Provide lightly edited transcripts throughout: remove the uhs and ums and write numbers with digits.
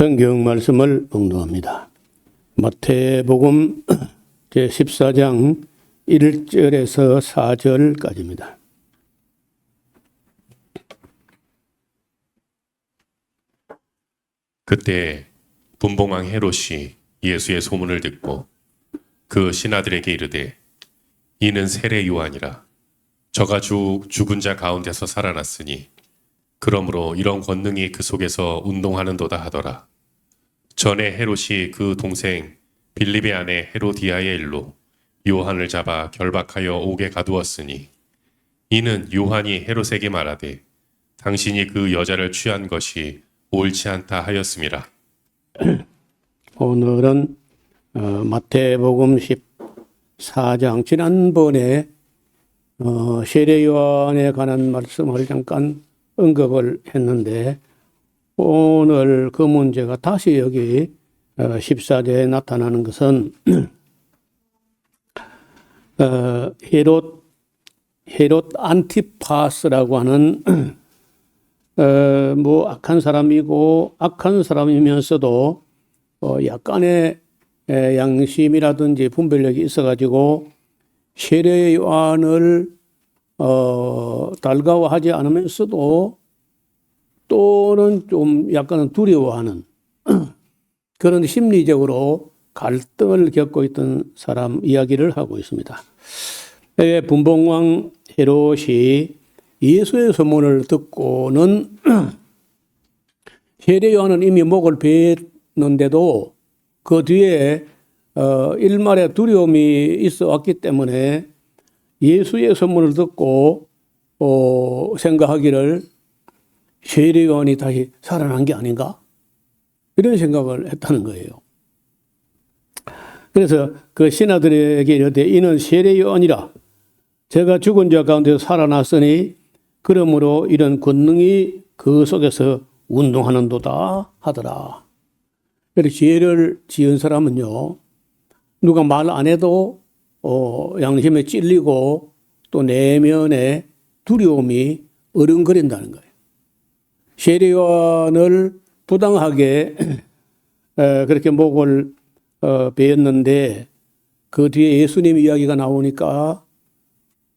성경 말씀을 봉독합니다. 마태복음 제14장 1절에서 4절까지입니다. 그때 분봉왕 헤롯이 예수의 소문을 듣고 그 신하들에게 이르되 이는 세례 요한이라 저가 죽은 자 가운데서 살아났으니 그러므로 이런 권능이 그 속에서 운동하는도다 하더라. 전에 헤롯이 그 동생 빌립의 아내 헤로디아의 일로 요한을 잡아 결박하여 옥에 가두었으니 이는 요한이 헤롯에게 말하되 당신이 그 여자를 취한 것이 옳지 않다 하였음이라. 오늘은 마태복음 14장 지난번에 세례 요한에 관한 말씀을 잠깐 언급을 했는데 오늘 그 문제가 다시 여기 14절에 나타나는 것은 헤롯 안티파스라고 하는 악한 사람이고 악한 사람이면서도 약간의 양심이라든지 분별력이 있어가지고 세례 요한을 달가워하지 않으면서도 또는 좀 약간은 두려워하는 그런 심리적으로 갈등을 겪고 있던 사람 이야기를 하고 있습니다. 분봉왕 헤롯이 예수의 소문을 듣고는 세례 요한은 이미 목을 베었는데도 그 뒤에 일말의 두려움이 있어 왔기 때문에 예수의 소문을 듣고 생각하기를 세례 요한이 다시 살아난 게 아닌가? 이런 생각을 했다는 거예요. 그래서 그 신하들에게 이르되 이는 세례 요한이라 제가 죽은 자 가운데서 살아났으니 그러므로 이런 권능이 그 속에서 운동하는도다 하더라. 그래서 죄를 지은 사람은요, 누가 말 안 해도 양심에 찔리고 또 내면에 두려움이 어른거린다는 거예요. 세례 요한을 부당하게 그렇게 목을 베었는데 그 뒤에 예수님 이야기가 나오니까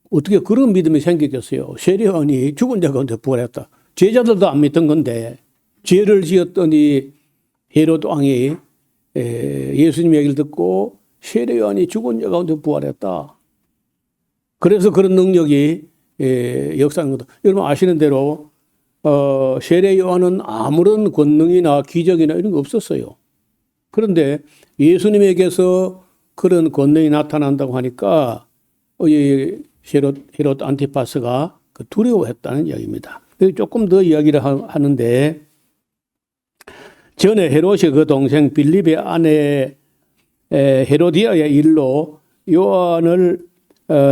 어떻게 그런 믿음이 생기겠어요? 세례 요한이 죽은 자 가운데 부활했다. 제자들도 안 믿던 건데 죄를 지었더니 헤롯 왕이 예수님 얘기를 듣고 세례 요한이 죽은 자 가운데 부활했다. 그래서 그런 능력이 역사하는 거다. 여러분 아시는 대로 세례 요한은 아무런 권능이나 기적이나 이런 거 없었어요. 그런데 예수님에게서 그런 권능이 나타난다고 하니까 헤롯 안티파스가 두려워했다는 이야기입니다. 조금 더 이야기를 하는데 전에 헤롯이 그 동생 빌립의 아내 헤로디아의 일로 요한을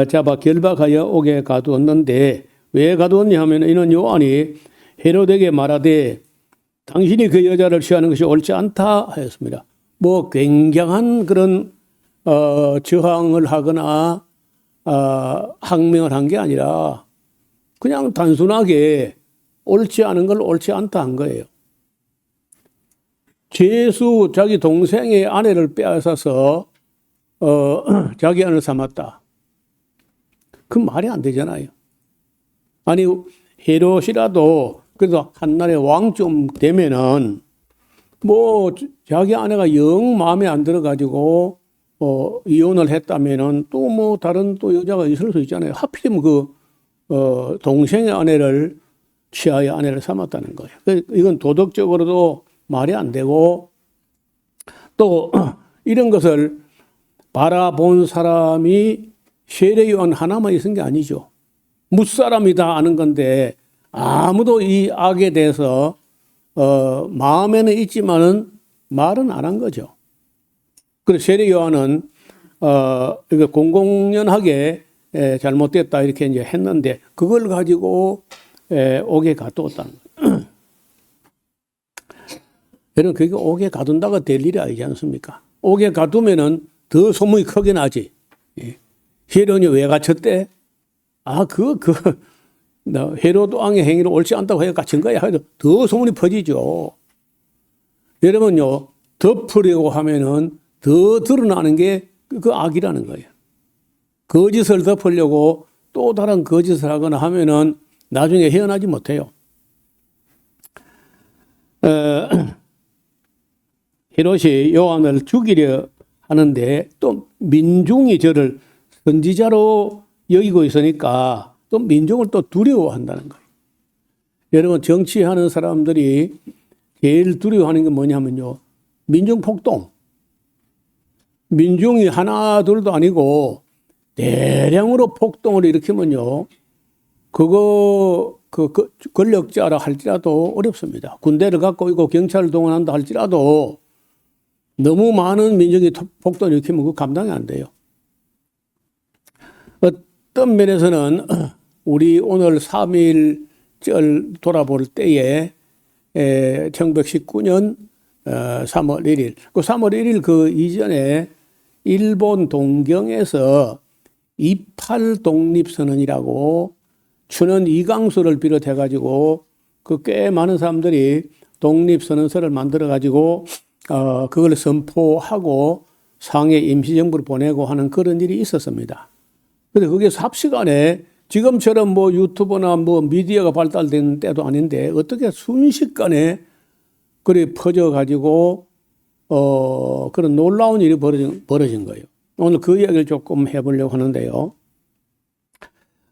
잡아 결박하여 옥에 가두었는데 왜 가두었냐 하면 이는 요한이 헤롯에게 말하되 당신이 그 여자를 취하는 것이 옳지 않다 하였습니다. 뭐 굉장한 그런 저항을 하거나 항명을 한 게 아니라 그냥 단순하게 옳지 않은 걸 옳지 않다 한 거예요. 죄수 자기 동생의 아내를 빼앗아서 자기 아내를 삼았다. 그 말이 안 되잖아요. 아니 헤롯이라도 그래도 한날에 왕쯤 되면은 뭐 자기 아내가 영 마음에 안 들어가지고 이혼을 했다면은 또 뭐 다른 또 여자가 있을 수 있잖아요. 하필이면 동생의 아내를 취하여 아내를 삼았다는 거예요. 이건 도덕적으로도 말이 안 되고 또 이런 것을 바라본 사람이 세례 요한 하나만 있은 게 아니죠. 무사람이 다 아는 건데 아무도 이 악에 대해서 마음에는 있지만은 말은 안 한 거죠. 그래서 세례 요한은 이거 공공연하게 잘못됐다 이렇게 이제 했는데 그걸 가지고 옥에 가두었다는 거예요. 여러분 그게 옥에 가둔다가 될 일이 아니지 않습니까? 옥에 가두면은 더 소문이 크게 나지. 헤롯이 왜 갇혔대? 헤롯 왕의 행위를 옳지 않다고 해서 갇힌 거야. 더 소문이 퍼지죠. 여러분요, 덮으려고 하면은 더 드러나는 게 그 악이라는 거예요. 거짓을 덮으려고 또 다른 거짓을 하거나 하면은 나중에 헤어나지 못해요. 헤롯이 요한을 죽이려 하는데 또 민중이 저를 선지자로 여기고 있으니까 또 민중을 또 두려워한다는 거예요. 여러분, 정치하는 사람들이 제일 두려워하는 게 뭐냐면요, 민중 폭동. 민중이 하나 둘도 아니고 대량으로 폭동을 일으키면요, 그거 그 권력자라 할지라도 어렵습니다. 군대를 갖고 있고 경찰을 동원한다 할지라도 너무 많은 민중이 폭동을 일으키면 그거 감당이 안 돼요. 어떤 면에서는 우리 오늘 3.1절 돌아볼 때에 1919년 3월 1일, 그 3월 1일 그 이전에 일본 동경에서 28 독립선언이라고 춘원 이강수를 비롯해가지고 그 꽤 많은 사람들이 독립선언서를 만들어가지고 그걸 선포하고 상해 임시정부를 보내고 하는 그런 일이 있었습니다. 근데 그게 삽시간에 지금처럼 뭐 유튜브나 뭐 미디어가 발달된 때도 아닌데 어떻게 순식간에 그래 퍼져가지고 그런 놀라운 일이 벌어진 거예요. 오늘 그 이야기를 조금 해보려고 하는데요.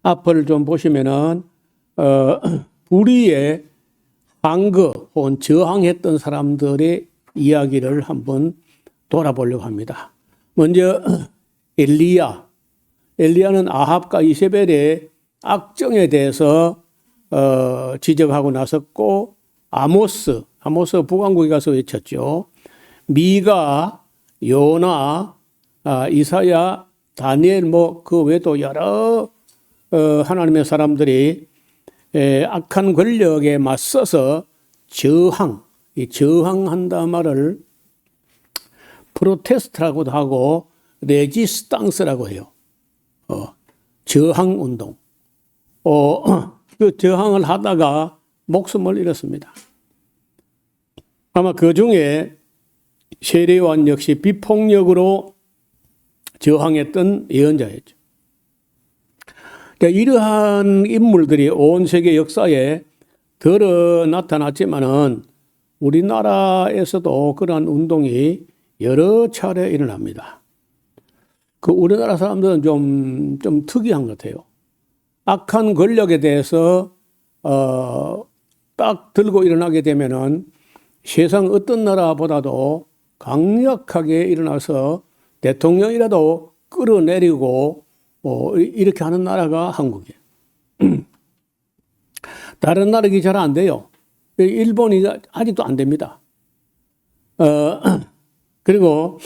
앞을 좀 보시면은 불의에 항거 혹은 저항했던 사람들의 이야기를 한번 돌아보려고 합니다. 먼저 엘리야는 아합과 이세벨의 악정에 대해서 지적하고 나섰고, 아모스 북왕국에 가서 외쳤죠. 미가, 요나, 이사야, 다니엘 뭐 그 외에도 여러 하나님의 사람들이 악한 권력에 맞서서 저항한다 말을 프로테스트라고도 하고 레지스탕스라고 해요. 저항 운동. 그 저항을 하다가 목숨을 잃었습니다. 아마 그 중에 세례요한 역시 비폭력으로 저항했던 예언자였죠. 그러니까 이러한 인물들이 온 세계 역사에 덜어 나타났지만은 우리나라에서도 그러한 운동이 여러 차례 일어납니다. 그 우리나라 사람들은 좀 특이한 것 같아요. 악한 권력에 대해서 딱 들고 일어나게 되면은 세상 어떤 나라보다도 강력하게 일어나서 대통령이라도 끌어내리고 이렇게 하는 나라가 한국이에요. 다른 나라가 잘 안 돼요. 일본이 아직도 안 됩니다. 그리고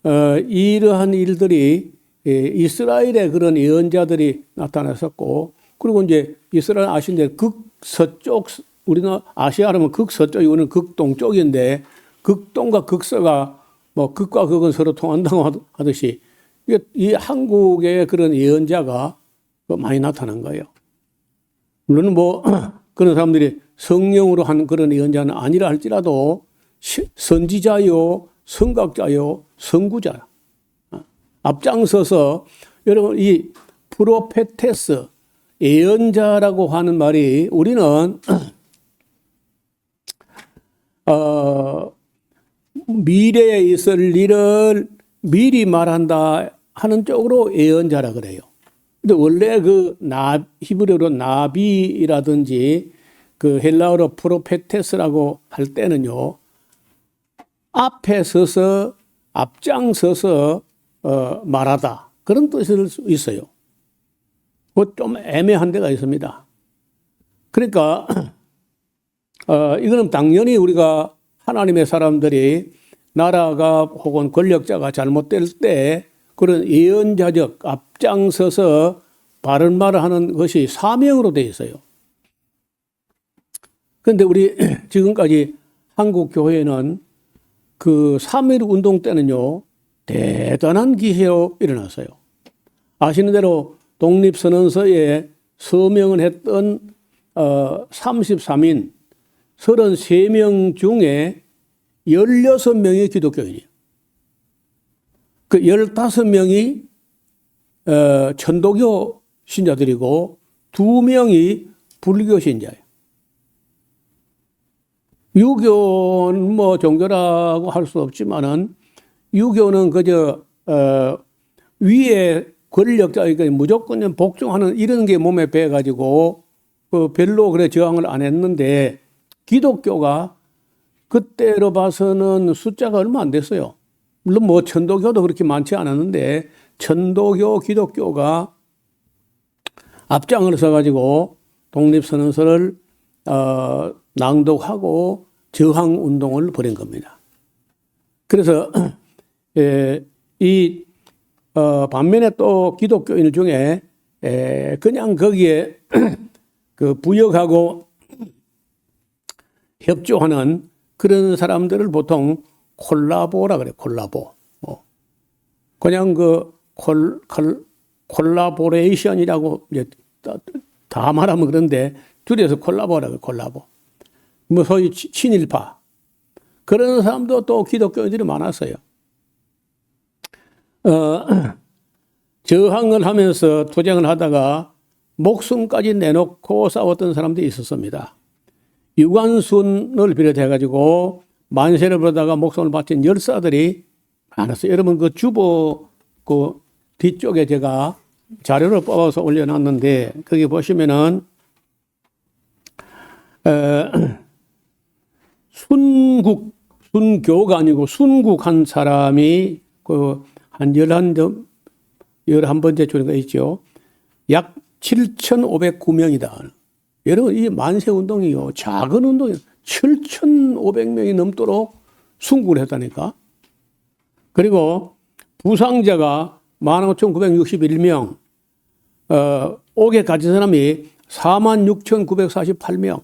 이러한 일들이 이스라엘의 그런 예언자들이 나타났었고, 그리고 이제 이스라엘 아시는데 극서쪽, 우리는 아시아라면 극서쪽이 우리는 극동쪽인데 극동과 극서가 뭐 극과 극은 서로 통한다고 하듯이 이 한국의 그런 예언자가 많이 나타난 거예요. 물론 뭐 그런 사람들이 성령으로 한 그런 예언자는 아니라 할지라도 선지자요, 선각자요, 선구자. 앞장서서 여러분 이 프로페테스 예언자라고 하는 말이 우리는 미래에 있을 일을 미리 말한다 하는 쪽으로 예언자라 그래요. 근데 원래 그 히브리어로 나비라든지 그 헬라어로 프로페테스라고 할 때는요, 앞에 서서 앞장서서 말하다 그런 뜻일 수 있어요. 그 좀 애매한 데가 있습니다. 그러니까 이거는 당연히 우리가 하나님의 사람들이 나라가 혹은 권력자가 잘못될 때 그런 예언자적 앞장서서 바른 말을 하는 것이 사명으로 되어 있어요. 그런데 우리 지금까지 한국 교회는 그 3.1 운동 때는요, 대단한 기회로 일어났어요. 아시는 대로 독립선언서에 서명을 했던 33인 33명 중에 16명이 기독교인이에요. 그 15명이 천도교 신자들이고 2명이 불교 신자예요. 유교는 뭐 종교라고 할 수 없지만은 유교는 그저 위에 권력자에게 무조건 복종하는 이런 게 몸에 배가지고 별로 그래 저항을 안 했는데 기독교가 그때로 봐서는 숫자가 얼마 안 됐어요. 물론 뭐 천도교도 그렇게 많지 않았는데 천도교 기독교가 앞장을 서가지고 독립선언서를 낭독하고 저항 운동을 벌인 겁니다. 그래서 반면에 또 기독교인 중에 그냥 거기에 그 부역하고 협조하는 그런 사람들을 보통 콜라보라 그래. 콜라보. 그냥 그 콜라보레이션이라고 이제 다 말하면 그런데 줄여서 콜라보라 그래. 콜라보. 뭐 소위 친일파. 그런 사람도 또 기독교인들이 많았어요. 저항을 하면서 투쟁을 하다가 목숨까지 내놓고 싸웠던 사람들이 있었습니다. 유관순을 비롯해가지고 만세를 부르다가 목숨을 바친 열사들이 많았어요. 여러분 그 주보 그 뒤쪽에 제가 자료를 뽑아서 올려놨는데 거기 보시면은 순교가 아니고 순국한 사람이 한 11번째 줄인가 있죠. 약 7,509명이다. 여러분, 이 만세운동이요. 작은 운동이요. 7,500명이 넘도록 순국을 했다니까. 그리고 부상자가 15,961명, 옥에 갇힌 사람이 46,948명.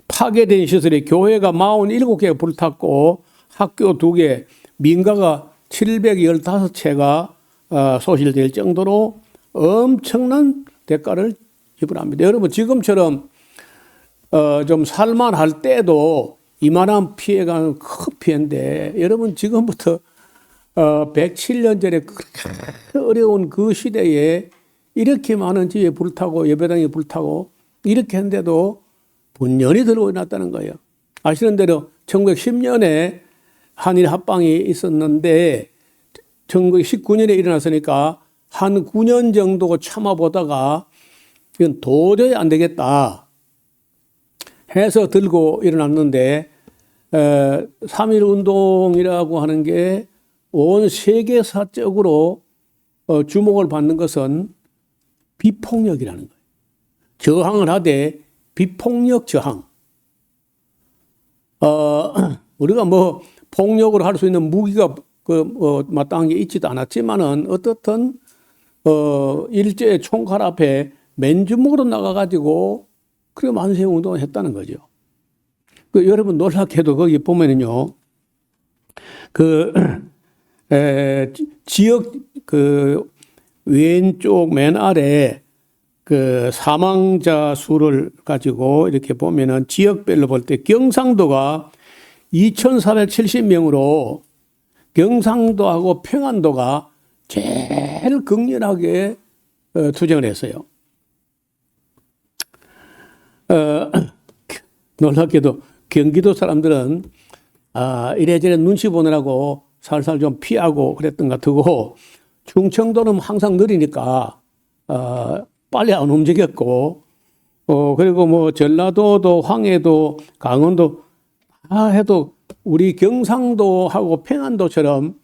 파괴된 시설이 교회가 47개가 불탔고 학교 2개, 민가가 715채가 소실될 정도로 엄청난 대가를 지불합니다. 여러분 지금처럼 좀 살만할 때도 이만한 피해가 큰 피해인데 여러분 지금부터 107년 전에 그렇게 어려운 그 시대에 이렇게 많은 집에 불타고 예배당에 불타고 이렇게 했는데도 분연히 들어올랐다는 거예요. 아시는 대로 1910년에 한일 합방이 있었는데 1919년에 일어났으니까 한 9년 정도 참아보다가 이건 도저히 안 되겠다 해서 들고 일어났는데 3.1 운동이라고 하는 게 온 세계사적으로 주목을 받는 것은 비폭력이라는 거예요. 저항을 하되 비폭력 저항. 우리가 뭐 폭력으로 할 수 있는 무기가 마땅한 게 있지도 않았지만은 어떻든 일제의 총칼 앞에 맨주먹으로 나가가지고 그래 만세 운동을 했다는 거죠. 여러분 놀랍게도 거기 보면은요, 지역 왼쪽 맨 아래 사망자 수를 가지고 이렇게 보면은 지역별로 볼 때 경상도가 2,470명으로 경상도하고 평안도가 제일 극렬하게 투쟁을 했어요. 놀랍게도 경기도 사람들은 이래저래 눈치 보느라고 살살 좀 피하고 그랬던 것 같고 충청도는 항상 느리니까 빨리 안 움직였고 그리고 뭐 전라도도 황해도 강원도 해도 우리 경상도하고 평안도처럼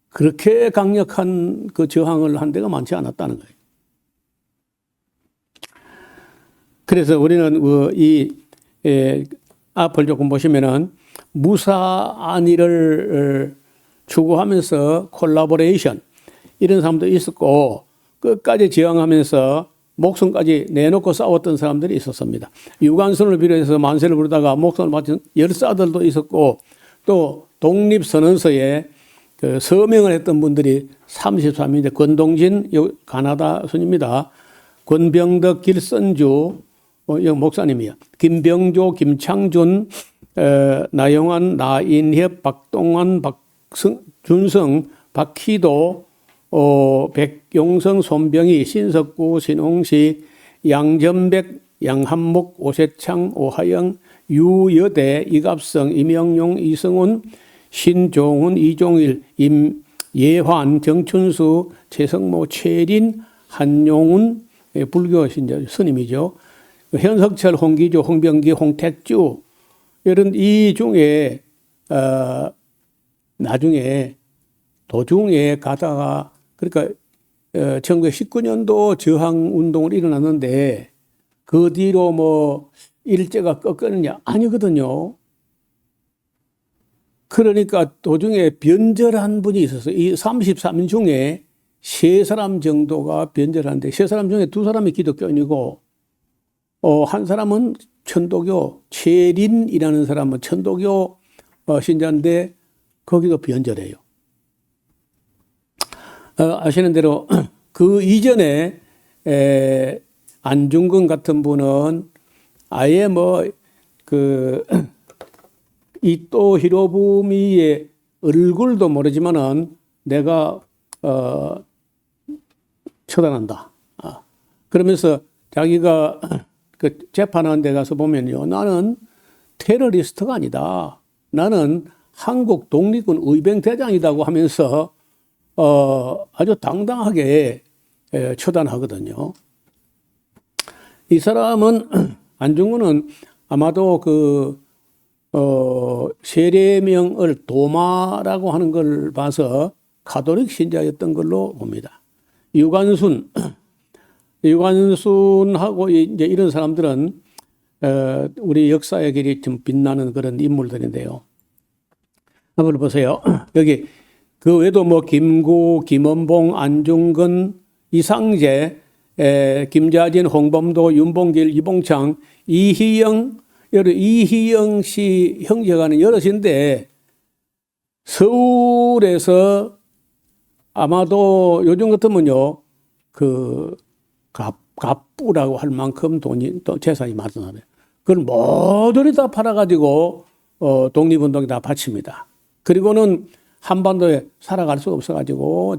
그렇게 강력한 그 저항을 한 데가 많지 않았다는 거예요. 그래서 우리는 앞을 조금 보시면은 무사안위를 추구하면서 콜라보레이션 이런 사람도 있었고 끝까지 저항하면서 목숨까지 내놓고 싸웠던 사람들이 있었습니다. 유관순을 비롯해서 만세를 부르다가 목숨을 바친 열사들도 있었고 또 독립선언서에 서명을 했던 분들이 33인데 권동진 가나다 순입니다. 권병덕 길선주 목사님이야. 김병조, 김창준, 나영환, 나인협, 박동환, 준성, 박희도, 백용성, 손병희, 신석구, 신홍식, 양전백, 양한목, 오세창, 오하영, 유여대, 이갑성, 임영용, 이성훈, 신종훈, 이종일, 임예환, 정춘수, 최성모, 최린, 한용운, 불교 신자 스님이죠. 현석철, 홍기주, 홍병기, 홍택주 이런 이 중에 나중에 도중에 가다가 그러니까 1919년도 저항 운동을 일어났는데 그 뒤로 뭐 일제가 꺾었느냐 아니거든요. 그러니까 도중에 변절한 분이 있었어요. 이 33인 중에 3사람 정도가 변절하는데 3사람 중에 2사람이 기독교인이고 한 사람은 천도교, 최린이라는 사람은 천도교 신자인데 거기도 변절해요. 아시는 대로 그 이전에 안중근 같은 분은 아예 이토 히로부미의 얼굴도 모르지만은 내가 처단한다. 그러면서 자기가 그 재판하는 데 가서 보면요. 나는 테러리스트가 아니다. 나는 한국 독립군 의병대장이라고 하면서 아주 당당하게 처단하거든요. 이 사람은 안중근은 아마도 세례명을 도마라고 하는 걸 봐서 가톨릭 신자였던 걸로 봅니다. 유관순하고 이제 이런 사람들은 우리 역사의 길이 좀 빛나는 그런 인물들인데요. 한번 보세요. 여기 그 외에도 김구, 김원봉, 안중근, 이상재, 김자진, 홍범도, 윤봉길, 이봉창, 이희영 씨 형제가는 여럿인데 서울에서 아마도 요즘 같으면요 갑부라고 할 만큼 재산이 많잖아요. 그걸 모조리 다 팔아가지고 독립운동에 다 바칩니다. 그리고는 한반도에 살아갈 수가 없어가지고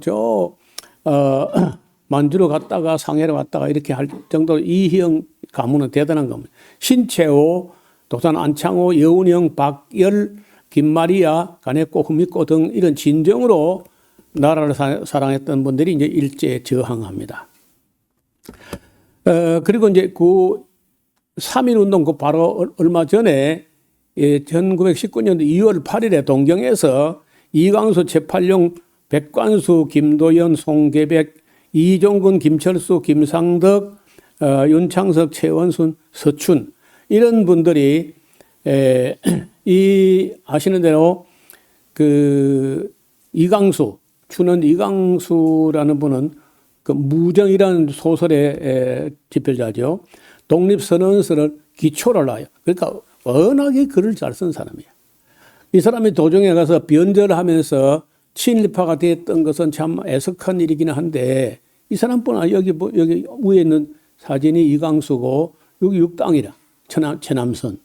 만주로 갔다가 상해로 갔다가 이렇게 할 정도로 이희영 가문은 대단한 겁니다. 신채호, 도산 안창호, 여운형, 박열, 김마리아, 간해코, 후미코 등 이런 진정으로 나라를 사랑했던 분들이 이제 일제에 저항합니다. 그리고 이제 그 3.1운동 그 바로 얼마 전에 1919년도 2월 8일에 동경에서 이광수, 최팔룡, 백관수, 김도연, 송계백, 이종근, 김철수, 김상덕, 윤창석, 최원순, 서춘 이런 분들이 아시는 대로 그 이광수, 추는 이광수라는 분은 그 무정이라는 소설의 집필자죠. 독립선언서를 기초를 놔요. 그러니까 워낙에 글을 잘 쓴 사람이에요. 이 사람이 도중에 가서 변절하면서 친일파가 됐던 것은 참 애석한 일이기는 한데 이 사람뿐 여기 위에 있는 사진이 이광수고 여기 육당이라 최남선.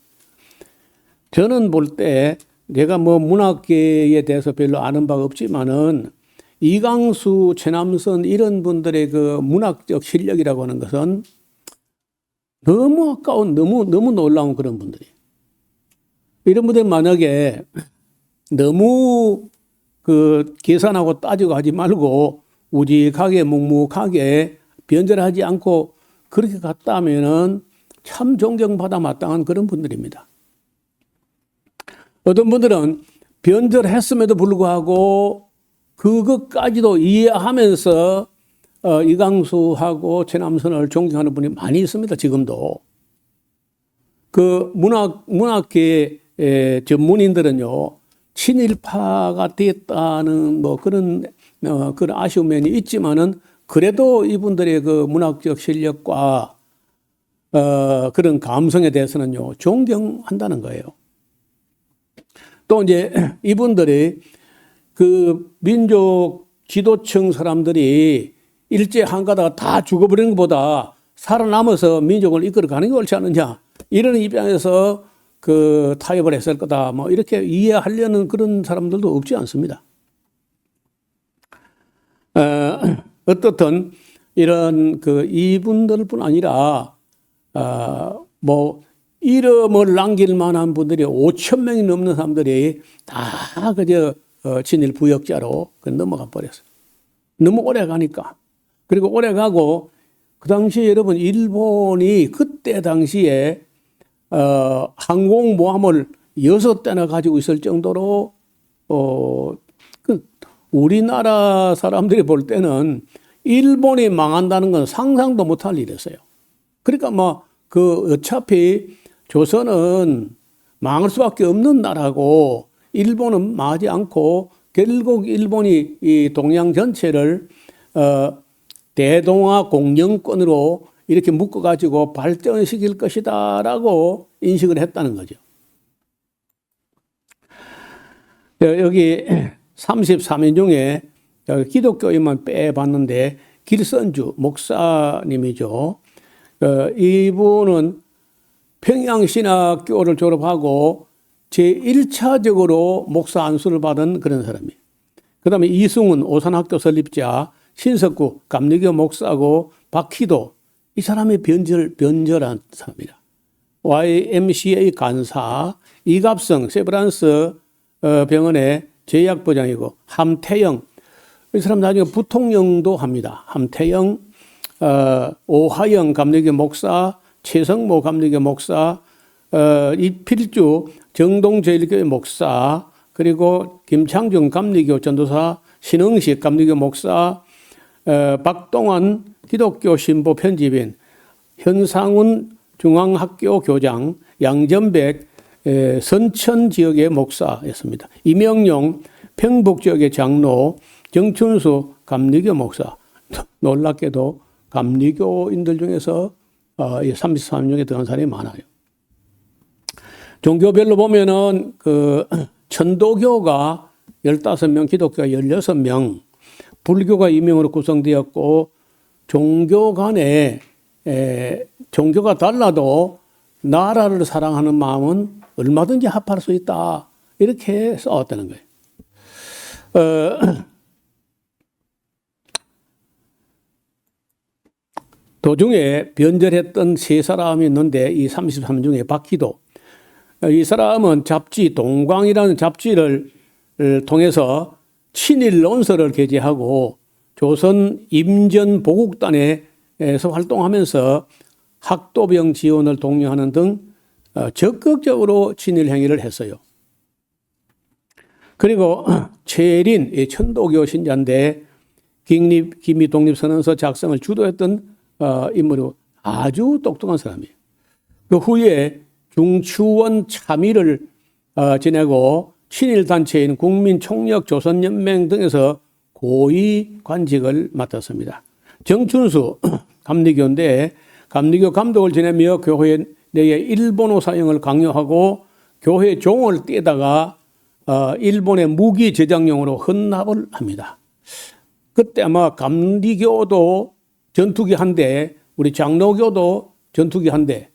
저는 볼 때 내가 문학계에 대해서 별로 아는 바가 없지만은 이광수, 최남선 이런 분들의 그 문학적 실력이라고 하는 것은 너무 아까운, 너무 놀라운 그런 분들이. 이런 분들 만약에 너무 계산하고 따지고 하지 말고 우직하게 묵묵하게 변절하지 않고 그렇게 갔다 하면은 참 존경받아 마땅한 그런 분들입니다. 어떤 분들은 변절했음에도 불구하고 그것까지도 이해하면서 이광수하고 최남선을 존경하는 분이 많이 있습니다. 지금도. 그 문학계 전문인들은요, 친일파가 됐다는 그런 아쉬운 면이 있지만은 그래도 이분들의 그 문학적 실력과 그런 감성에 대해서는요, 존경한다는 거예요. 또 이제 이분들이 그 민족 지도층 사람들이 일제 한가다가 다 죽어버리는 것보다 살아남아서 민족을 이끌어 가는 게 옳지 않느냐. 이런 입장에서 그 타협을 했을 거다. 뭐 이렇게 이해하려는 그런 사람들도 없지 않습니다. 어떻든 이런 그 이분들뿐 아니라 뭐 이름을 남길 만한 분들이 5천 명이 넘는 사람들이 다 그저 친일 부역자로 넘어가 버렸어요. 너무 오래 가니까. 그리고 오래 가고 그 당시에 여러분 일본이 그때 당시에 항공모함을 6대나 가지고 있을 정도로 우리나라 사람들이 볼 때는 일본이 망한다는 건 상상도 못할 일이었어요. 그러니까 뭐 그 어차피 조선은 망할 수밖에 없는 나라고 일본은 망하지 않고 결국 일본이 이 동양 전체를 대동아 공영권으로 이렇게 묶어가지고 발전시킬 것이다라고 인식을 했다는 거죠. 여기 33인 중에 기독교인만 빼봤는데 길선주 목사님이죠. 이분은 평양신학교를 졸업하고 제1차적으로 목사 안수를 받은 그런 사람이에요. 그 다음에 이승훈 오산학교 설립자, 신석구 감리교 목사고 박희도 이 사람이 변절한 사람이다. YMCA 간사, 이갑성 세브란스 병원의 제약부장이고 함태영 이 사람 나중에 부통령도 합니다. 함태영, 오하영 감리교 목사, 최성모 감리교 목사, 이필주 정동제일교회 목사, 그리고 김창중 감리교 전도사, 신흥식 감리교 목사, 박동환 기독교 신보 편집인, 현상훈 중앙학교 교장, 양전백 선천 지역의 목사였습니다. 이명용 평북 지역의 장로, 정춘수 감리교 목사. 놀랍게도 감리교인들 중에서 33중에 들어간 사람이 많아요. 종교별로 보면은 그 천도교가 15명, 기독교가 16명, 불교가 2명으로 구성되었고 종교 간에 종교가 달라도 나라를 사랑하는 마음은 얼마든지 합할 수 있다. 이렇게 써왔다는 거예요. 도중에 변절했던 세 사람이 있는데 이 33 중에 박희도 이 사람은 잡지 동광이라는 잡지를 통해서 친일 논설을 게재하고 조선 임전보국단에서 활동하면서 학도병 지원을 독려하는 등 적극적으로 친일 행위를 했어요. 그리고 최린 천도교 신자인데 기미 독립선언서 작성을 주도했던 인물로 아주 똑똑한 사람이에요. 그 후에 중추원 참의를 지내고 친일단체인 국민총력조선연맹 등에서 고위 관직을 맡았습니다. 정춘수 감리교인데 감리교 감독을 지내며 교회 내에 일본어 사용을 강요하고 교회 종을 떼다가 일본의 무기 제작용으로 헌납을 합니다. 그때 아마 감리교도 전투기 한 대, 우리 장로교도 전투기 한 대,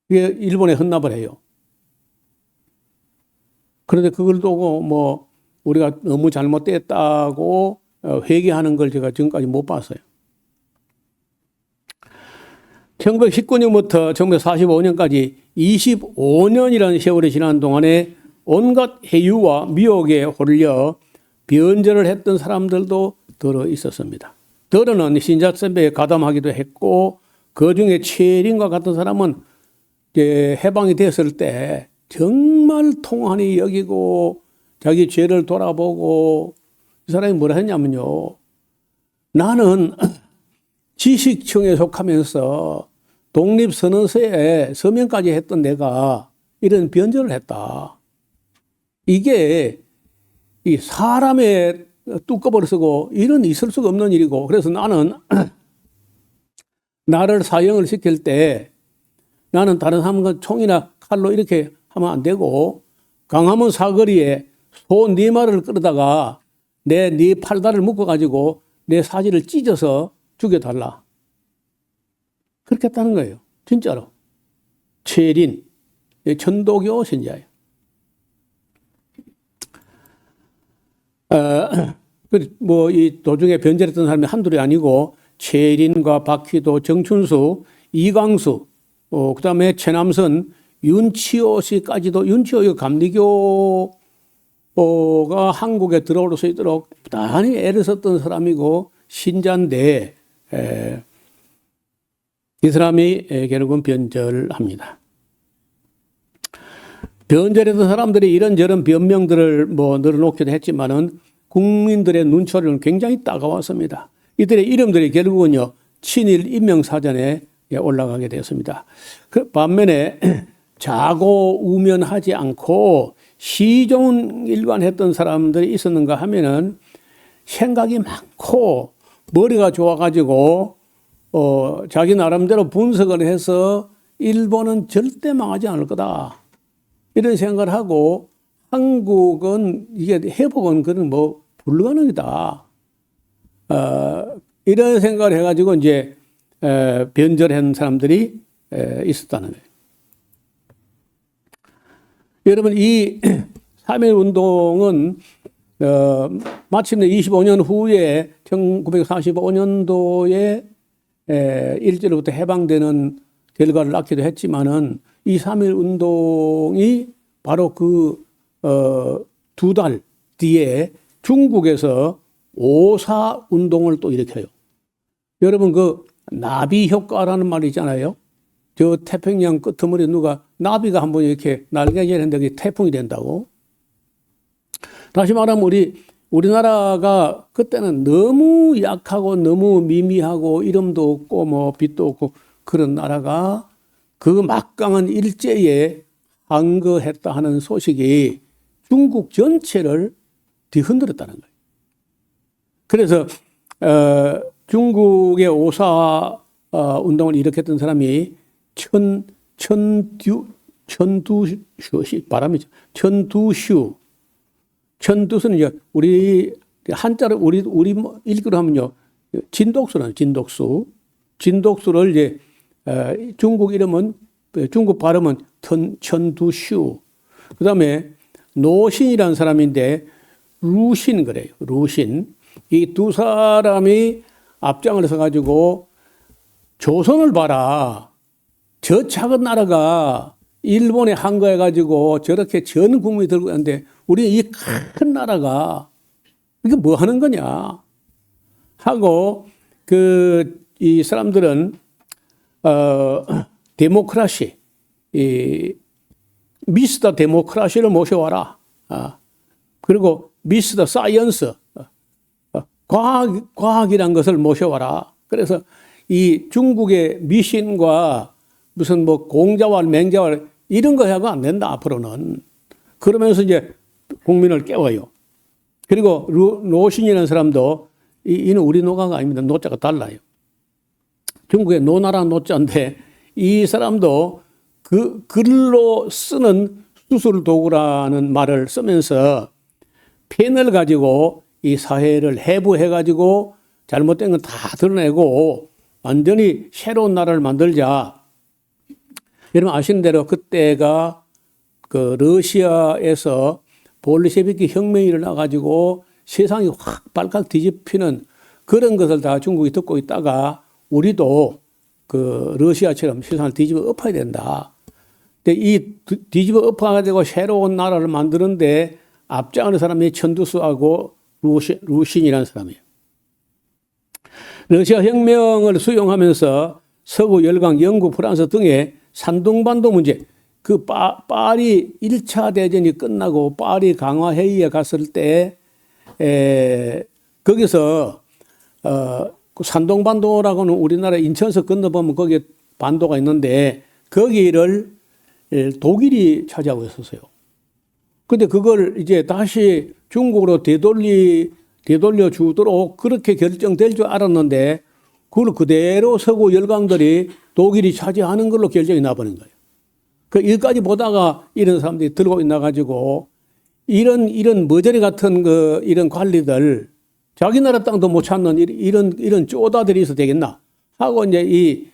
일본에 헌납을 해요. 그런데 그걸 두고 뭐 우리가 너무 잘못됐다고 회개하는 걸 제가 지금까지 못 봤어요. 1919년부터 1945년까지 25년이라는 세월이 지난 동안에 온갖 해유와 미혹에 홀려 변절을 했던 사람들도 들어 있었습니다. 들어는 신작선배에 가담하기도 했고 그 중에 최린과 같은 사람은 이제 해방이 됐을 때 정말 통한이 여기고 자기 죄를 돌아보고 이 사람이 뭐라 했냐면요. 나는 지식층에 속하면서 독립선언서에 서명까지 했던 내가 이런 변절을 했다. 이게 이 사람의 뚜껑을 쓰고 이런 있을 수가 없는 일이고 그래서 나는 나를 사형을 시킬 때 나는 다른 사람과 총이나 칼로 이렇게 하면 안 되고 강화문 사거리에 소 4마리를 끌어다가 네 팔다리를 묶어가지고 내 사지를 찢어서 죽여달라. 그렇게 했다는 거예요. 진짜로. 최린. 천도교 신자예요. 이 도중에 변절했던 사람이 한둘이 아니고 최일인과 박휘도, 정춘수, 이광수, 그 다음에 최남선, 윤치호 씨까지도, 윤치호 감리교가 한국에 들어올 수 있도록 부단히 애를 썼던 사람이고 신자인데, 이 사람이 결국은 변절합니다. 변절했던 사람들이 이런저런 변명들을 늘어놓기도 했지만은 국민들의 눈초리는 굉장히 따가웠습니다. 이들의 이름들이 결국은요, 친일 임명사전에 올라가게 되었습니다. 그 반면에 자고 우면하지 않고 시종일관했던 사람들이 있었는가 하면은 생각이 많고 머리가 좋아가지고 자기 나름대로 분석을 해서 일본은 절대 망하지 않을 거다, 이런 생각을 하고 한국은 이게 회복은 그런 불가능이다, 이런 생각을 해가지고 이제 변절한 사람들이 있었다는 거예요. 여러분, 이 3.1 운동은 마침내 25년 후에 1945년도에 일제로부터 해방되는 결과를 낳기도 했지만은 이 3.1 운동이 바로 그 2달 뒤에 중국에서 5.4 운동을 또 일으켜요. 여러분, 그 나비 효과라는 말이 있잖아요. 저 태평양 끄트머리 누가 나비가 한번 이렇게 날개질했는데 그게 태풍이 된다고. 다시 말하면 우리나라가 그때는 너무 약하고 너무 미미하고 이름도 없고 빛도 없고 그런 나라가 그 막강한 일제에 항거했다 하는 소식이 중국 전체를 뒤흔들었다는 거예요. 그래서 중국의 5.4 운동을 일으켰던 사람이 천두수는 이제 우리 한자로 우리 읽기로 하면요, 진독수라는 진독수를 이제 중국 이름은 중국 발음은 천두슈. 그다음에 노신이라는 사람인데 루신 그래요. 루신. 이 두 사람이 앞장을 서 가지고 조선을 봐라. 저 작은 나라가 일본에 항거해 가지고 저렇게 전 국민이 들고 있는데 우리 이 큰 나라가 이게 뭐 하는 거냐 하고 이 사람들은 데모크라시, 미스터 데모크라시를 모셔와라. 그리고 미스터 사이언스, 과학이란 것을 모셔와라. 그래서 이 중국의 미신과 무슨 공자왈, 맹자왈 이런 거 하고 안 된다, 앞으로는. 그러면서 이제 국민을 깨워요. 그리고 노신이라는 사람도 이는 우리 노가가 아닙니다. 노자가 달라요. 중국의 노나라 노자인데 이 사람도 그 글로 쓰는 수술 도구라는 말을 쓰면서 펜을 가지고 이 사회를 해부해 가지고 잘못된 건 다 드러내고 완전히 새로운 나라를 만들자. 여러분 아시는 대로 그때가 그 러시아에서 볼셰비키 혁명이 일어나 가지고 세상이 확 발칵 뒤집히는 그런 것을 다 중국이 듣고 있다가 우리도 그 러시아처럼 세상을 뒤집어 엎어야 된다. 근데 이 뒤집어 엎어가지고 새로운 나라를 만드는데 앞장하는 사람이 천두수하고 루신이라는 사람이에요. 러시아 혁명을 수용하면서 서구 열강, 영국, 프랑스 등의 산둥반도 문제, 그 파리 1차 대전이 끝나고 파리 강화회의에 갔을 때 거기서 그 산둥반도라고는 우리나라 인천서 건너보면 거기에 반도가 있는데 거기를 독일이 차지하고 있었어요. 근데 그걸 이제 다시 중국으로 되돌려 주도록 그렇게 결정될 줄 알았는데 그걸 그대로 서구 열강들이 독일이 차지하는 걸로 결정이 나버린 거예요. 그 일까지 보다가 이런 사람들이 들고 있나 가지고 이런 머저리 같은 이런 관리들 자기 나라 땅도 못 찾는 이런 쪼다들이 있어 되겠나 하고 이제 이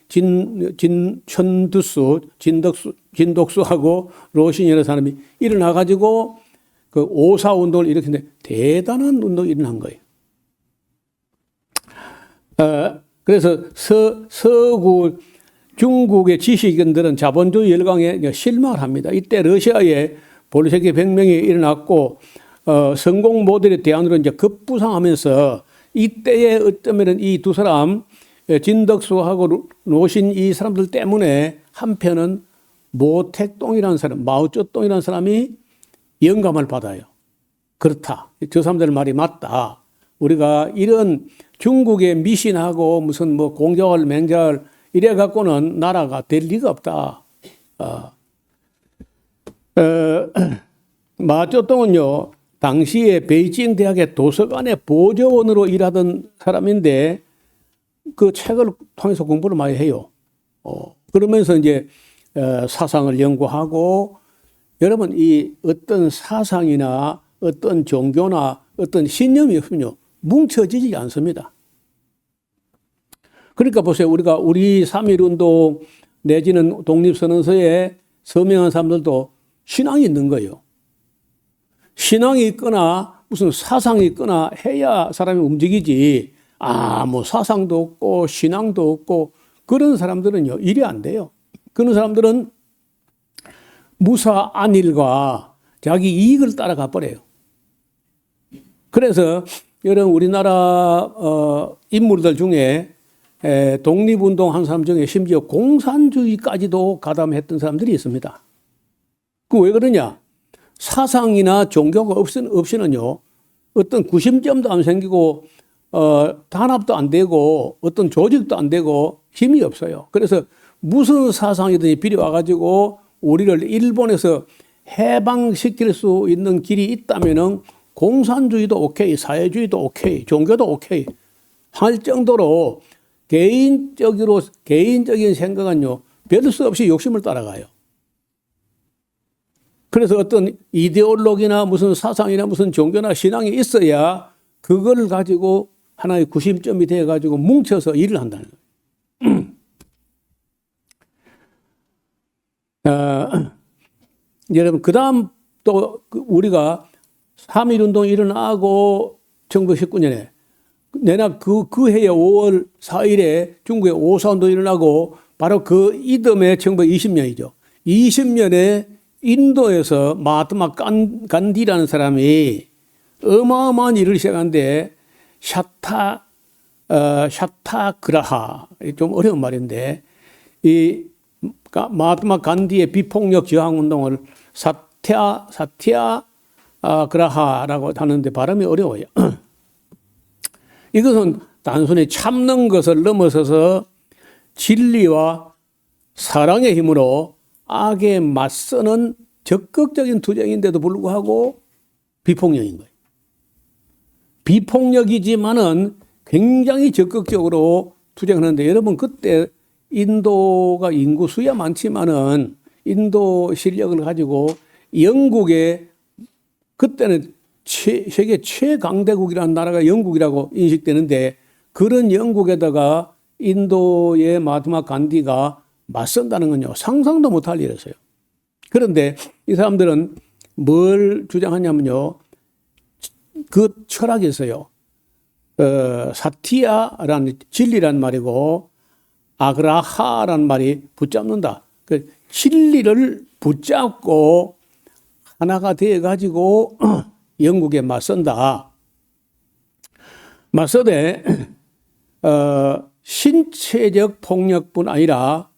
진덕수하고 로신이라는 사람이 일어나가지고 그 오사 운동을 일으켰는데 대단한 운동이 일어난 거예요. 그래서 서구 중국의 지식인들은 자본주의 열강에 실망을 합니다. 이때 러시아에 볼셰비키 혁명이 일어났고 성공 모델의 대안으로 이제 급부상하면서 이때에 어쩌면 이 두 사람 진덕수하고 노신 이 사람들 때문에 한편은 모택동이라는 사람, 마오쩌둥이라는 사람이 영감을 받아요. 그렇다. 저 사람들 말이 맞다. 우리가 이런 중국의 미신하고 무슨 뭐 공자월 맹자월 이래 갖고는 나라가 될 리가 없다. 마오쩌둥은요, 당시에 베이징 대학의 도서관의 보조원으로 일하던 사람인데 그 책을 통해서 공부를 많이 해요. 그러면서 이제 사상을 연구하고 여러분 이 어떤 사상이나 어떤 종교나 어떤 신념이 없으면요 뭉쳐지지 않습니다. 그러니까 보세요. 우리 3.1운동 내지는 독립선언서에 서명한 사람들도 신앙이 있는 거예요. 신앙이 있거나 무슨 사상이 있거나 해야 사람이 움직이지. 뭐 사상도 없고 신앙도 없고 그런 사람들은요 일이 안 돼요. 그런 사람들은 무사 안일과 자기 이익을 따라가 버려요. 그래서 여러분 우리나라 인물들 중에 독립운동 한 사람 중에 심지어 공산주의까지도 가담했던 사람들이 있습니다. 그 왜 그러냐? 사상이나 종교가 없이는요 어떤 구심점도 안 생기고 단합도 안 되고 어떤 조직도 안 되고 힘이 없어요. 그래서 무슨 사상이든지 빌려와가지고 우리를 일본에서 해방시킬 수 있는 길이 있다면은 공산주의도 오케이, 사회주의도 오케이, 종교도 오케이 할 정도로 개인적인 생각은요 별 수 없이 욕심을 따라가요. 그래서 어떤 이데올로기나 무슨 사상이나 무슨 종교나 신앙이 있어야 그걸 가지고 하나의 구심점이 돼가지고 뭉쳐서 일을 한다는 거예요. 여러분, 그 다음 또 우리가 3.1운동이 일어나고 1919년에 내나 그 해에 5월 4일에 중국에 오사운동이 일어나고 바로 그 이듬해 1920년이죠. 20년에 인도에서 마하트마 간디라는 사람이 어마어마한 일을 시작하는데 샤타그라하 좀 어려운 말인데 이 마하트마 간디의 비폭력 저항 운동을 사티아그라하라고 하는데 발음이 어려워요. 이것은 단순히 참는 것을 넘어서서 진리와 사랑의 힘으로 악에 맞서는 적극적인 투쟁인데도 불구하고 비폭력인 거예요. 비폭력이지만은 굉장히 적극적으로 투쟁하는데 여러분 그때 인도가 인구수야 많지만은 인도 실력을 가지고 영국의 그때는 세계 최강대국이라는 나라가 영국이라고 인식되는데 그런 영국에다가 인도의 마하트마 간디가 맞선다는 건요 상상도 못할 일이었어요. 그런데 이 사람들은 뭘 주장하냐면요 그 철학이 있어요. 사티아라는 진리란 말이고 아그라하라는 말이 붙잡는다. 그 진리를 붙잡고 하나가 되어 가지고 영국에 맞선다. 맞서되 신체적 폭력뿐 아니라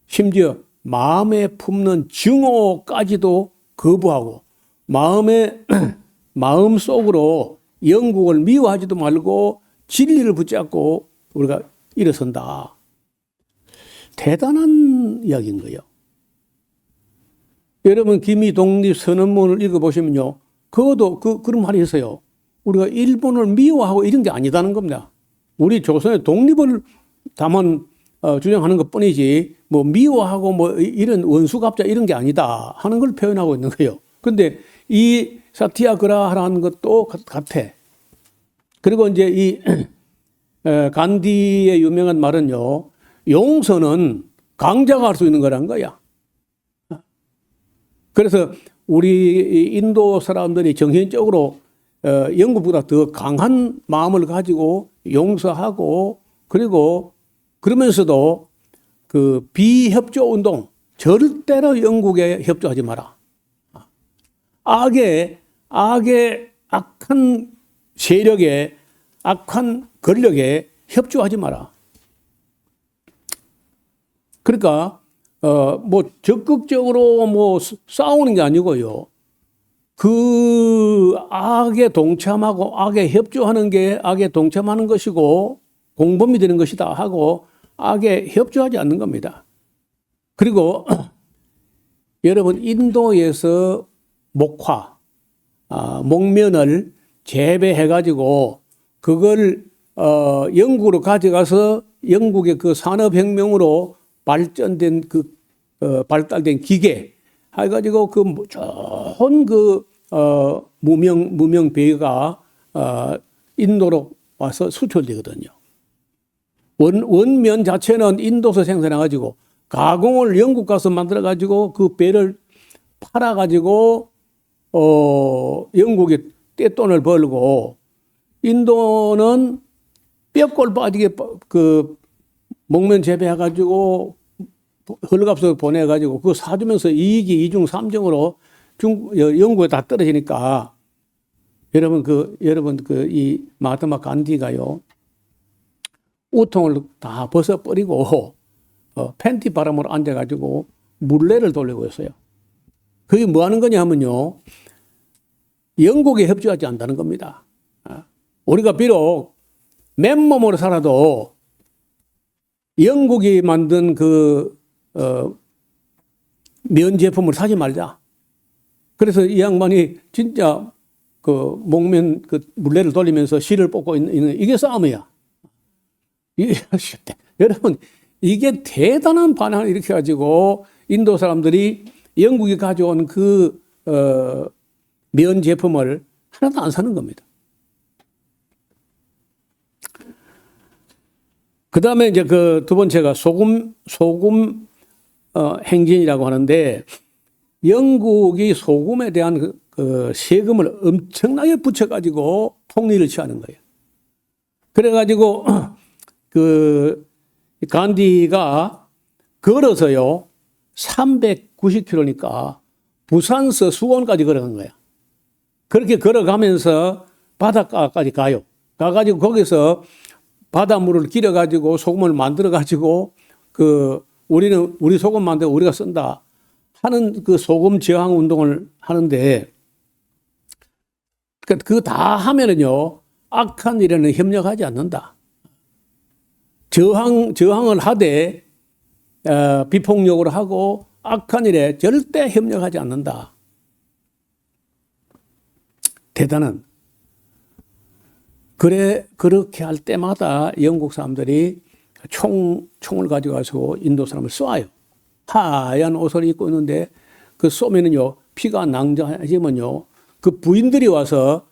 심지어 마음에 품는 증오까지도 거부하고 마음 속으로 영국을 미워하지도 말고 진리를 붙잡고 우리가 일어선다. 대단한 이야기인 거예요. 여러분 기미 독립선언문을 읽어보시면요. 그것도 그런 말이 있어요. 우리가 일본을 미워하고 이런 게 아니다는 겁니다. 우리 조선의 독립을 다만 주장하는 것 뿐이지 뭐 미워하고 뭐 이런 원수갑자 이런 게 아니다 하는 걸 표현하고 있는 거예요. 그런데 이 사티아그라하라는 것도 같아. 그리고 이제 간디의 유명한 말은요, 용서는 강자가 할 수 있는 거란 거야. 그래서 우리 인도 사람들이 정신적으로 영국보다 더 강한 마음을 가지고 용서하고, 그리고 그러면서도 그 비협조 운동, 절대로 영국에 협조하지 마라. 악의 악한 세력에, 악한 권력에 협조하지 마라. 그러니까 뭐 적극적으로 뭐 싸우는 게 아니고요. 그 악에 동참하고 악에 협조하는 게 악에 동참하는 것이고 공범이 되는 것이다 하고 악에 협조하지 않는 겁니다. 그리고 여러분, 인도에서 목화, 목면을 재배해 가지고 그걸 영국으로 가져가서 영국의 그 산업혁명으로 발전된 발달된 기계 해가지고 그 좋은 무명 배가 인도로 와서 수출되거든요. 원면 자체는 인도에서 생산해가지고 가공을 영국 가서 만들어가지고 그 배를 팔아가지고 영국에 떼돈을 벌고, 인도는 뼈골 빠지게 그 목면 재배해가지고 헐값을 보내가지고 그거 사주면서 이익이 2중 3중으로 영국에 다 떨어지니까, 여러분 이 마하트마 간디가요, 우통을 다 벗어버리고 팬티 바람으로 앉아가지고 물레를 돌리고 있어요. 그게 뭐 하는 거냐 하면요, 영국에 협조하지 않는다는 겁니다. 우리가 비록 맨몸으로 살아도 영국이 만든 면 제품을 사지 말자. 그래서 이 양반이 진짜 그 목면 그 물레를 돌리면서 실을 뽑고 있는 이게 싸움이야. 여러분, 이게 대단한 반항을 일으켜가지고 인도 사람들이 영국이 가져온 면 제품을 하나도 안 사는 겁니다. 그 다음에 이제 그 두 번째가 소금 행진이라고 하는데, 영국이 소금에 대한 그 세금을 엄청나게 붙여가지고 통리를 취하는 거예요. 그래가지고 그 간디가 걸어서요 390km니까 부산서 수원까지 걸어간 거야. 그렇게 걸어가면서 바닷가까지 가요. 가가지고 거기서 바닷물을 길어가지고 소금을 만들어가지고 우리 소금 만들고 우리가 쓴다 하는 그 소금 저항 운동을 하는데, 그 다 하면은요, 악한 일에는 협력하지 않는다. 저항을 하되, 비폭력으로 하고 악한 일에 절대 협력하지 않는다. 대단한. 그렇게 할 때마다 영국 사람들이 총을 가지고 가서 인도 사람을 쏴요. 하얀 옷을 입고 있는데 그 쏘면은요, 피가 낭자해지면요, 그 부인들이 와서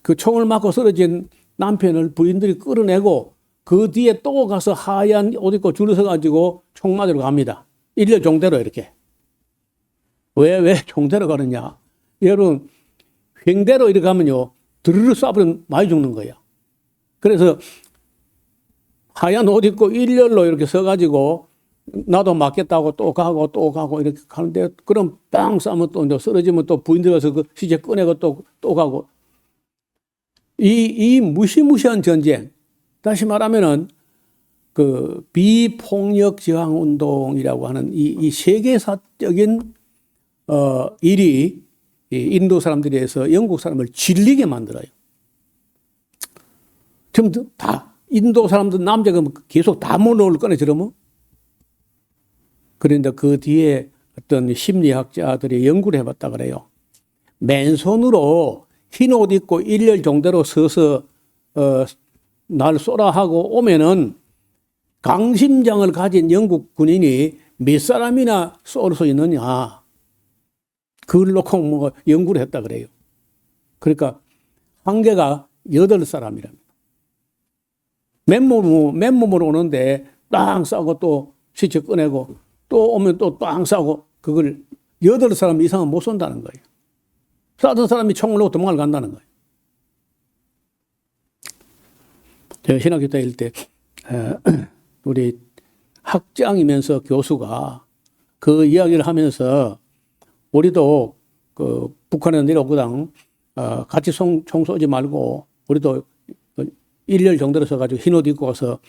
그 총을 맞고 쓰러진 남편을 부인들이 끌어내고 그 뒤에 또 가서 하얀 옷 입고 줄을 서가지고 총 맞으러 갑니다. 일렬 종대로 이렇게. 왜 종대로 가느냐? 여러분, 횡대로 이렇게 가면요, 드르르 쏴버리면 많이 죽는 거예요. 그래서 하얀 옷 입고 일렬로 이렇게 서가지고 나도 맞겠다고 또 가고 이렇게 가는데, 그럼 빵 쏴면 또 쓰러지면 또 부인들 와서 그 시체 꺼내고 또 가고. 이 무시무시한 전쟁, 다시 말하면은 그 비폭력 저항 운동이라고 하는 이 세계사적인 일이 인도 사람들에 의해서 영국 사람을 질리게 만들어요. 지금 다 인도 사람들 남자가 계속 다 모노를 꺼내주려면, 그런데 그 뒤에 어떤 심리학자들이 연구를 해봤다 그래요. 맨손으로 흰 옷 입고 일렬 종대로 서서 날 쏘라 하고 오면은 강심장을 가진 영국 군인이 몇 사람이나 쏠 수 있느냐. 그걸 놓고 뭐 연구를 했다 그래요. 그러니까 한계가 8사람이랍니다. 맨몸으로 오는데 땅 싸고 또 시체 꺼내고 또 오면 또 땅 싸고 그걸 8사람 이상은 못 쏜다는 거예요. 싸던 사람이 총을 놓고 도망을 간다는 거예요. 제가 신학교 다닐 때 우리 학장이면서 교수가 그 이야기를 하면서 우리도 그 북한에 내려오거든 같이 총 쏘지 말고 우리도 일렬 정도로 서가지고 흰 옷 입고 가서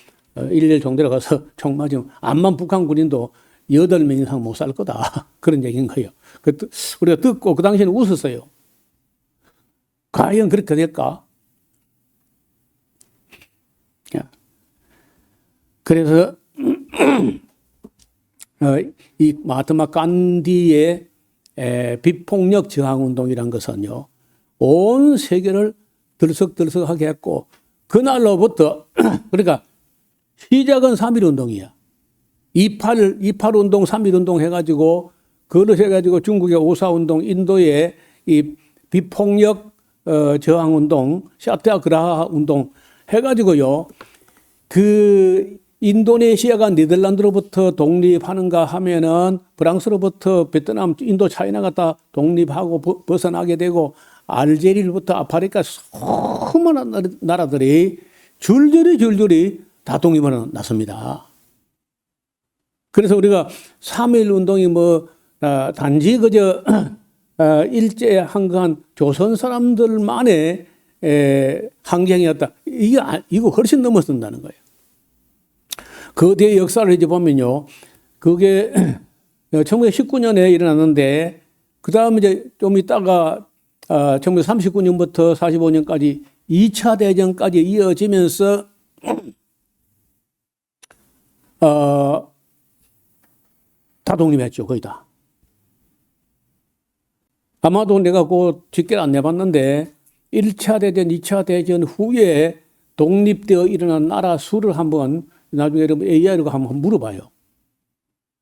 일렬 정도로 가서 총 맞으면 암만 북한 군인도 8명 이상 못 살 거다. 그런 얘기인 거예요. 우리가 듣고 그 당시에는 웃었어요. 과연 그렇게 될까? 그래서 이 마하트마 간디의 비폭력 저항운동이란 것은요, 온 세계를 들썩들썩하게 했고, 그날로부터, 그러니까 시작은 3.1운동이야. 28운동, 3.1운동 해가지고, 그걸 해가지고 중국의 5.4운동, 인도의 이 비폭력 저항운동, 샤트야그라하 운동 해가지고요, 그 인도네시아가 네덜란드로부터 독립하는가 하면은 프랑스로부터 베트남, 인도, 차이나가 다 독립하고 벗어나게 되고 알제리로부터 아프리카 수많은 나라들이 줄줄이 다 독립을 나섭니다. 그래서 우리가 3.1 운동이 단지 그저 일제 항거한 조선 사람들만의 항쟁이었다. 이거 훨씬 넘어선다는 거예요. 그 뒤에 역사를 이제 보면요. 그게 1919년에 일어났는데, 그 다음에 이제 좀 있다가 1939년부터 45년까지 2차 대전까지 이어지면서, 다 독립했죠. 거의 다. 아마도 내가 그 집계를 안 내봤는데, 1차 대전, 2차 대전 후에 독립되어 일어난 나라 수를 한번 나중에 여러분 AI로 한번 물어봐요.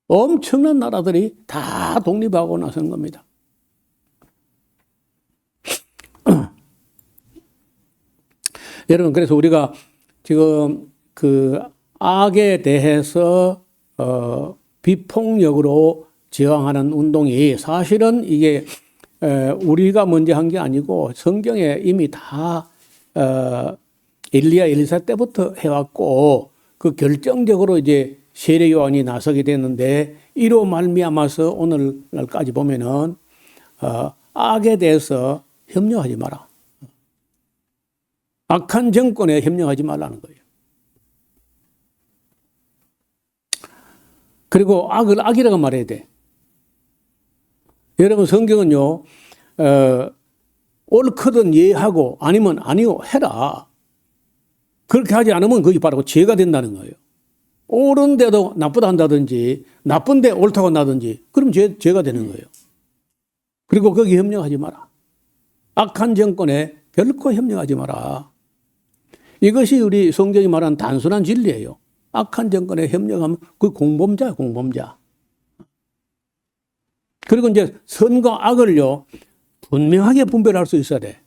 엄청난 나라들이 다 독립하고 나선 겁니다. 여러분, 그래서 우리가 지금 그 악에 대해서 비폭력으로 저항하는 운동이 사실은 이게 우리가 먼저 한 게 아니고 성경에 이미 다 엘리야 엘리사 때부터 해왔고, 그 결정적으로 이제 세례 요한이 나서게 됐는데, 이로 말미암아서 오늘날까지 보면은 악에 대해서 협력하지 마라. 악한 정권에 협력하지 말라는 거예요. 그리고 악을 악이라고 말해야 돼. 여러분, 성경은요, 옳거든 예하고 아니면 아니요 해라. 그렇게 하지 않으면 그게 바로 죄가 된다는 거예요. 옳은데도 나쁘다 한다든지, 나쁜데 옳다고 한다든지, 그럼 죄가 되는 거예요. 그리고 거기 협력하지 마라. 악한 정권에 결코 협력하지 마라. 이것이 우리 성경이 말하는 단순한 진리예요. 악한 정권에 협력하면 그 공범자야, 공범자. 그리고 이제 선과 악을요, 분명하게 분별할 수 있어야 돼.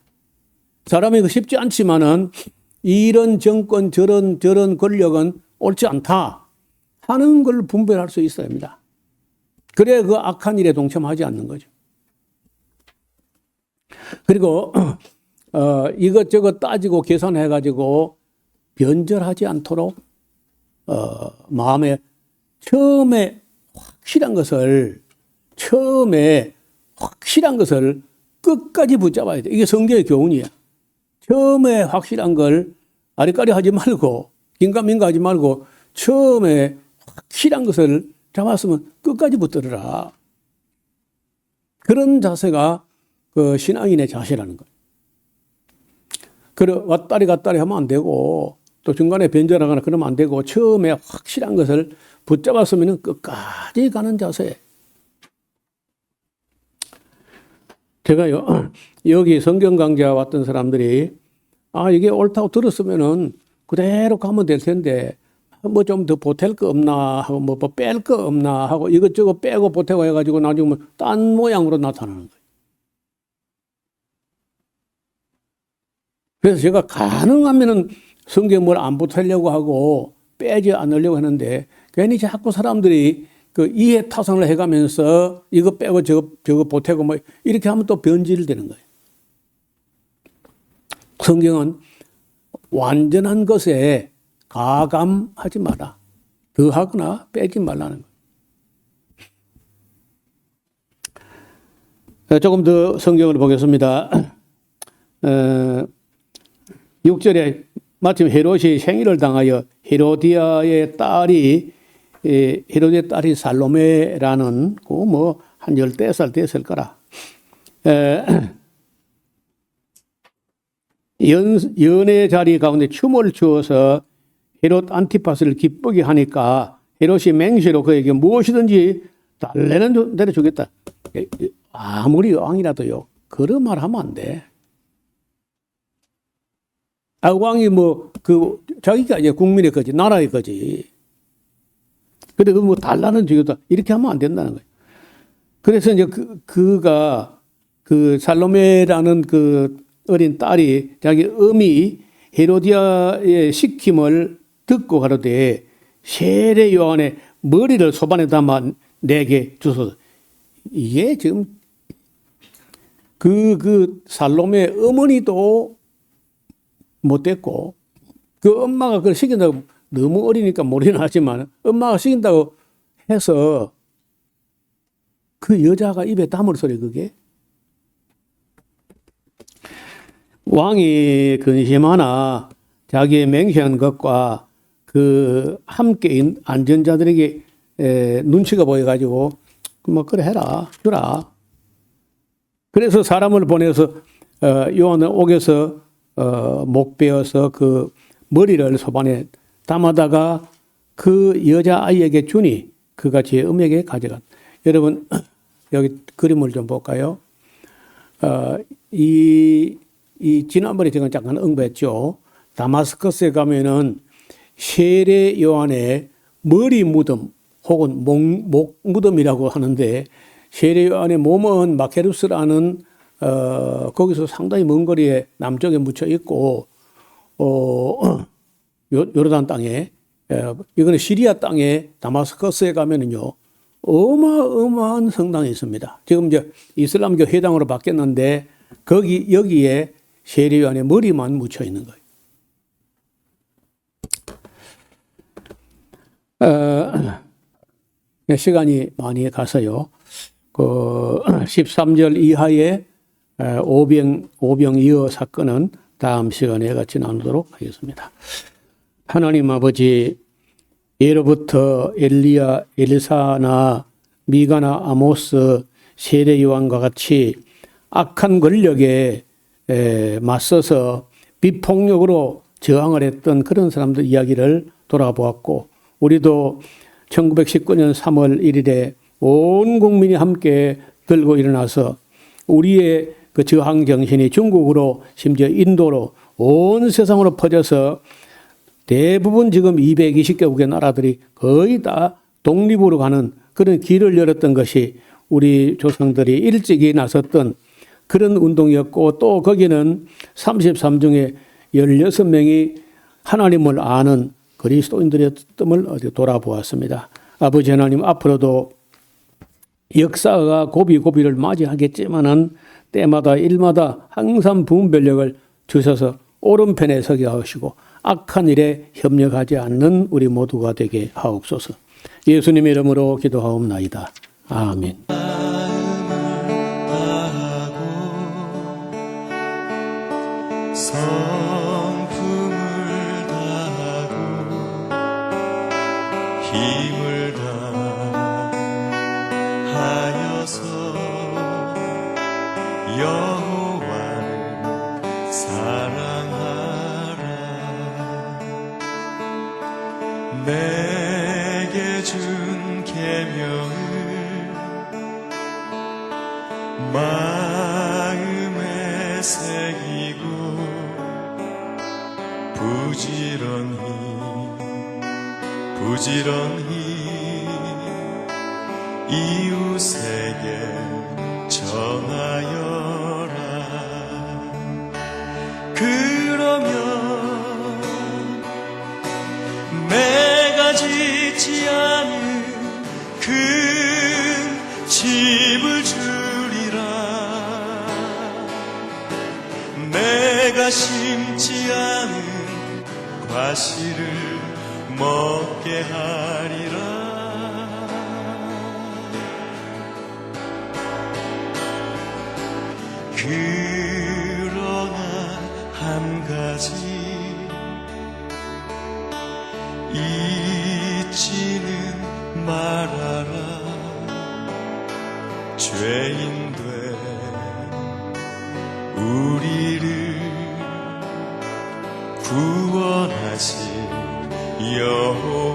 사람이 그 쉽지 않지만은 이런 정권, 저런 권력은 옳지 않다 하는 걸 분별할 수 있어야 합니다. 그래야 그 악한 일에 동참하지 않는 거죠. 그리고 이것저것 따지고 계산해가지고 변절하지 않도록 마음에 처음에 확실한 것을 끝까지 붙잡아야 돼. 이게 성경의 교훈이야. 처음에 확실한 걸 아리까리 하지 말고 긴가민가 하지 말고 처음에 확실한 것을 잡았으면 끝까지 붙들어라. 그런 자세가 그 신앙인의 자세라는 거예요. 그래 왔다리 갔다리 하면 안 되고 또 중간에 변절하거나 그러면 안 되고 처음에 확실한 것을 붙잡았으면 끝까지 가는 자세. 제가요, 여기 성경 강좌 왔던 사람들이, 이게 옳다고 들었으면은 그대로 가면 될 텐데, 뭐 좀 더 보탤 거 없나 하고, 뭐 뺄 거 없나 하고, 이것저것 빼고 보태고 해가지고 나중에 뭐 딴 모양으로 나타나는 거예요. 그래서 제가 가능하면은 성경을 안 붙으려고 하고 빼지 않으려고 하는데 괜히 자꾸 사람들이 그 이해 타산을 해가면서 이거 빼고 저거 보태고 뭐 이렇게 하면 또 변질되는 거예요. 성경은 완전한 것에 가감하지 마라. 더하거나 빼지 말라는 거예요. 조금 더 성경을 보겠습니다. 6절에 마침 헤롯이 생일을 당하여 헤로디아의 딸이 살로메라는 뭐 한 14살 됐을 거라. 연애 자리 가운데 춤을 추어서 헤롯 안티파스를 기쁘게 하니까 헤롯이 맹세로 그에게 무엇이든지 달래는 대로 주겠다. 아무리 왕이라도요, 그런 말 하면 안 돼. 왕이 자기가 이제 국민의 거지, 나라의 거지. 근데 뭐 달라는 주겠다. 이렇게 하면 안 된다는 거예요. 그래서 이제 그가 살로메라는 그 어린 딸이 자기 어미 헤로디아의 시킴을 듣고 가로되 세례 요한의 머리를 소반에 담아 내게 주소서. 이게 지금 살로메 어머니도 못됐고 그 엄마가 그걸 시킨다고 너무 어리니까 모르긴 하지만 엄마가 시킨다고 해서 그 여자가 입에 담을 소리 그게 왕이 근심하나 자기의 맹세한 것과 그 함께 안전자들에게 눈치가 보여가지고 뭐 그래 해라 주라. 그래서 사람을 보내서 요한을 옥에서 목 베어서 그 머리를 소반에 담아다가 그 여자아이에게 주니 그가 제 음에게 가져간. 여러분 여기 그림을 좀 볼까요? 이 지난번에 제가 잠깐 언급했죠. 다마스커스에 가면은 세례 요한의 머리 무덤 혹은 목 무덤이라고 하는데 세례 요한의 몸은 마케루스라는 거기서 상당히 먼 거리에 남쪽에 묻혀 있고 요르단 땅에 이거는 시리아 땅에 다마스커스에 가면은요 어마어마한 성당이 있습니다. 지금 이제 이슬람교 회당으로 바뀌었는데 여기에 세례 요한의 머리만 묻혀 있는 거예요. 시간이 많이 가서요. 13절 이하의 오병이어 사건은 다음 시간에 같이 나누도록 하겠습니다. 하나님 아버지, 예로부터 엘리야, 엘사나, 미가나, 아모스, 세례 요한과 같이 악한 권력에 맞서서 비폭력으로 저항을 했던 그런 사람들 이야기를 돌아보았고, 우리도 1919년 3월 1일에 온 국민이 함께 들고 일어나서 우리의 그 저항 정신이 중국으로 심지어 인도로 온 세상으로 퍼져서 대부분 지금 220개국의 나라들이 거의 다 독립으로 가는 그런 길을 열었던 것이 우리 조상들이 일찍이 나섰던 그런 운동이었고, 또 거기는 33 중에 16명이 하나님을 아는 그리스도인들이었음을 돌아보았습니다. 아버지 하나님, 앞으로도 역사가 고비고비를 맞이하겠지만은 때마다 일마다 항상 분별력을 주셔서 오른편에 서게 하시고 악한 일에 협력하지 않는 우리 모두가 되게 하옵소서. 예수님 이름으로 기도하옵나이다. 아멘. 성품을 다하고 힘을 다하여서 여호와를 사랑하라. 내게 준 계명을 마음에 새기고 부지런히 이웃에게 전하여라. 그러면 큰 집을 주리라. 내가 심지 않은 과실을 먹게 하리라. 그러나 한 가지 잊지는 말아라. 죄인된 우리를 구원하신 여호와